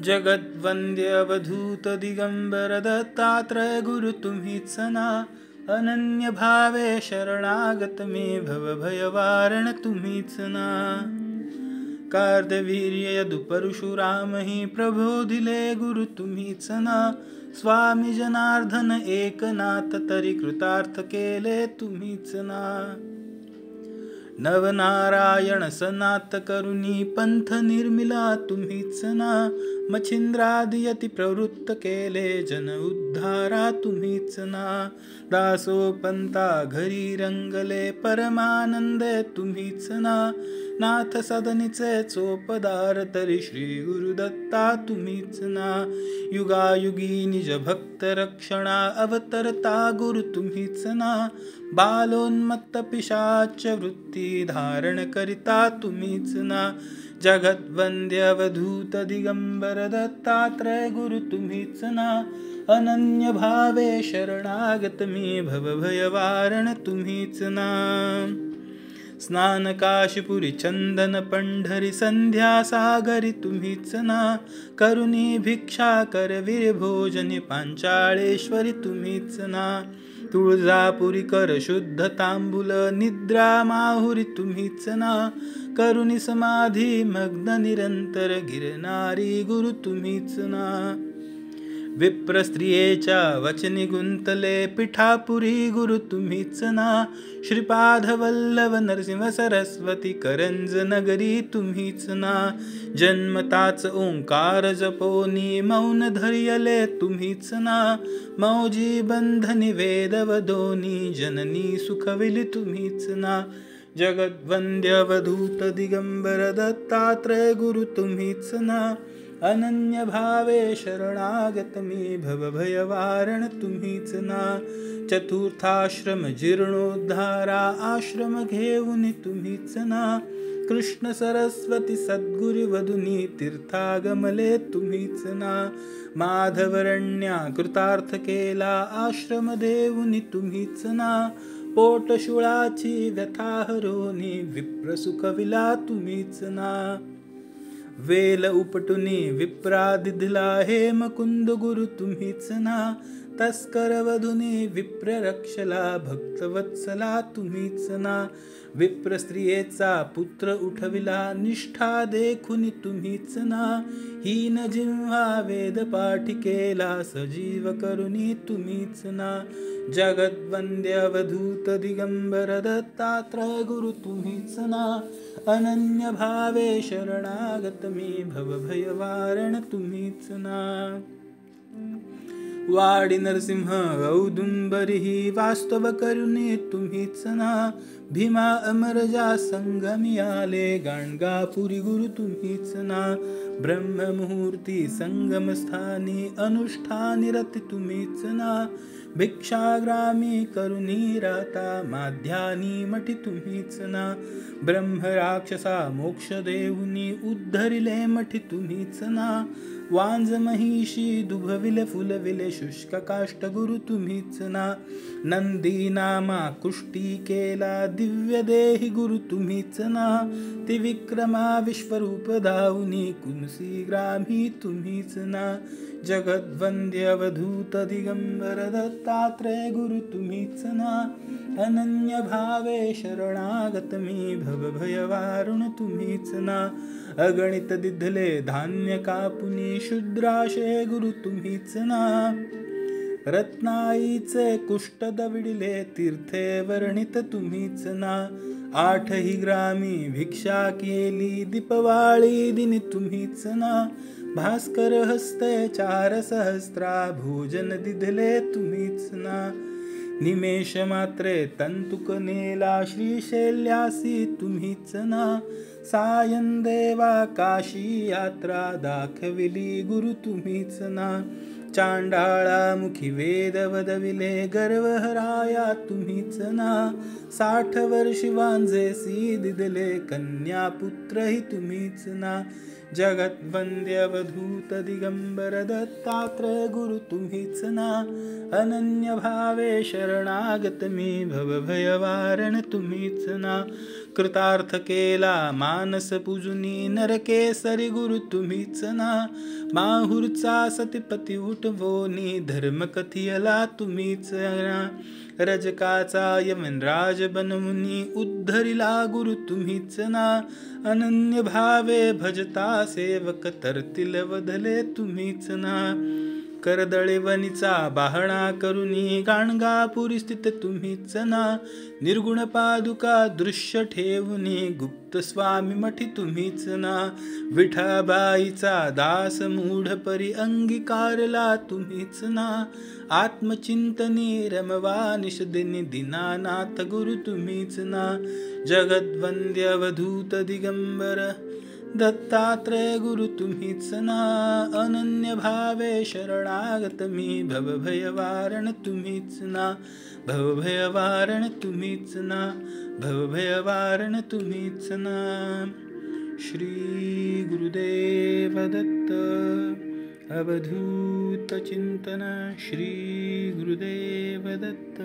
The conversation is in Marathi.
जगद्वंद्य अवधूत दिगंबर दत्तात्रय गुरु तुम्हीच ना. अनन्य भावे शरणागत मे भवभयवारण तुम्हीच ना. कार्दवीर्य यदु परशुराम ही प्रबोधिले गुरु तुम्हीच ना. स्वामी जनार्दन एकनाथ तरी कृतार्थ केले तुम्हीच ना. नवनारायण सनात करुणी पंथ निर्मिला तुम्हीच ना. मच्छिंद्रादियती प्रवृत्त केले जन उद्धारा तुम्हीच ना. दासोपंता घरी रंगले परमानंद तुम्हीच ना. नाथ सदनीचे चोपदार तरी श्री गुरुदत्ता तुम्हीच ना. युगायुगी निज भक्त रक्षणा अवतरता गुरु तुम्हीच ना. बालोन्मत्त पिशाच वृत्ती धारण करिता तुम्हीच ना. जगद्वंद्य अवधूत दिगंबर दत्तात्रय गुरु तुम्हीच ना. अनन्य भावे शरणागत मी भवभयवारण तुम्हीच ना. स्नान काशीपुरी चंदन पंढरी संध्या सागरी तुम्हीच ना. करुणी भिक्षा करवीर भोजनी पांचाळेश्वरी तुम्हीच ना. तुळजापुरी कर शुद्ध तांबूल निद्रा माहुरी तुम्हीच ना. करुणी समाधी मग्न निरंतर गिरणारी गुरु तुम्हीच ना. विप्र स्त्रियेच्या वचनी गुंतले पिठापुरी गुरु तुम्हीच ना. श्रीपाद वल्लभ नरसिंह सरस्वती करंज नगरी तुम्हीच ना. जन्मताच ओंकार जपोनी मौन धैर्यले तुम्हीच ना. मौजी बंधनी वेद वदोनी जननी सुखविली तुम्हीच ना. जगद्वंद्य अवधूत दिगंबर दत्तात्रय गुरु तुम्हीच ना. अनन्य भावे शरणागत मी भवभयवारण तुम्हीच ना. चतुर्थाश्रम जीर्णोद्धारा आश्रम घेऊन तुम्हीच ना. कृष्ण सरस्वती सद्गुरु वधुनी तीर्थागमले तुम्हीच ना. माधवरण्या कृतार्थ केला आश्रम देऊनी तुम्हीच ना. पोटशुळाची व्यथा हरोनी विप्र सुखविला तुम्हीच ना. वेल उपटुनी विप्रादिदिला हे मुकुंद गुरु तुम्हीच ना. तस्कर वधुनी विप्र रक्षला भक्तवत्सला तुम्हीच ना. विप्र स्त्रियेचा पुत्र उठविला निष्ठा देखुनी तुम्हीच ना. हीन जिव्हा वेद पाठी केला सजीव करुणी तुम्हीच ना. जगद्वंद्य अवधूत दिगंबर दत्तात्रय गुरु तुम्हीच ना. अनन्य भावे शरणागत मी भवभयवारण तुम्हीच ना. वाडी नरसिंह औदुंबरी ही वास्तव करुणी तुम्हीच ना. भीमा अमरजा संगमी आले गाणगापुरी गुरु तुम्हीच ना. ब्रह्ममुहूर्ती संगमस्थानी अनुष्ठानी रती तुम्हीच ना. भिक्षाग्रामी करुणी राता माध्यानी मठी तुम्हीच ना. ब्रह्म राक्षसा मोक्ष देऊनी उद्धरिले मठी तुम्हीच ना. वांज महिषी दुभविले फुलविले शुष्क काष्ट गुरु तुम्हीच ना. नंदी नामा कुष्टी केला दिव्य देही गुरु तुम्हीच ना. त्रिविक्रमा विश्वरूप दाऊनी कुंसी ग्रामी तुम्हीच ना. जगद्वंद्य अवधूत दिगंबर दत्तात्रय गुरु तुम्हीच ना. अनन्य भावे शरणागत मी भवभयवारुण तुम्हीच ना. अगणित दिधले धान्य कापुनी शुद्राशे गुरु तुम्हीच ना. रत्नाईचे कुष्ट दविडिले तीर्थे वर्णित तुम्हीच ना. 8 ग्रामी भिक्षा केली दीपवाळी दिनी तुम्हीच ना. भास्कर हस्ते 4 सहस्त्रा भोजन दिधले तुम्हीच ना. निमेष मात्रे तंतुक नेला श्रीशैल्यासी तुम्हीच ना. सायं देवा काशी यात्रा दाखविली गुरु तुम्हीच ना. चांडाळा मुखी वेद वदविले गर्व हराया तुम्हीच ना 60 वर्षी वांझेसी दिदले कन्या पुत्रही तुम्हीच ना जगत वंद्य अवधूत दिगंबर दत्तात्रय गुरु तुम्हीच ना अनन्य भावे शरणागत मी भवभयवारण तुम्हीच ना कृतार्थ केला मानस पूजुनी नरकेसरी गुरु तुम्हीच ना माहुरचा सतीपती उठवोनी धर्म कथियला तुम्हीच ना रजकाचा यमनराज बनमुनी उद्धरिला गुरु तुम्हीच ना अनन्य भावे भजता सेवक तरतील वधले तुम्हीच ना करदळे वनीचा बाहणा करुनी गाणगापुरी स्थित तुम्हीच ना निर्गुण पादुका दृश्य ठेवुनी गुप्त स्वामी मठी तुम्हीच ना विठाबाईचा दास मूढ परी अंगीकारला तुम्हीच ना आत्मचिंतनी रमवा निषदिनी दीनानाथ गुरु तुम्हीच ना जगद्वंद्य अवधूत दिगंबर दत्तात्रय गुरु तुम्हीच ना अनन्य भावे शरणागत मी भवभयवारण तुम्हीच ना भवभयवारण तुम्हीच ना भवभयवारण तुम्हीच ना श्री गुरुदेव दत्त अवधूत चिंतन श्री गुरुदेव दत्त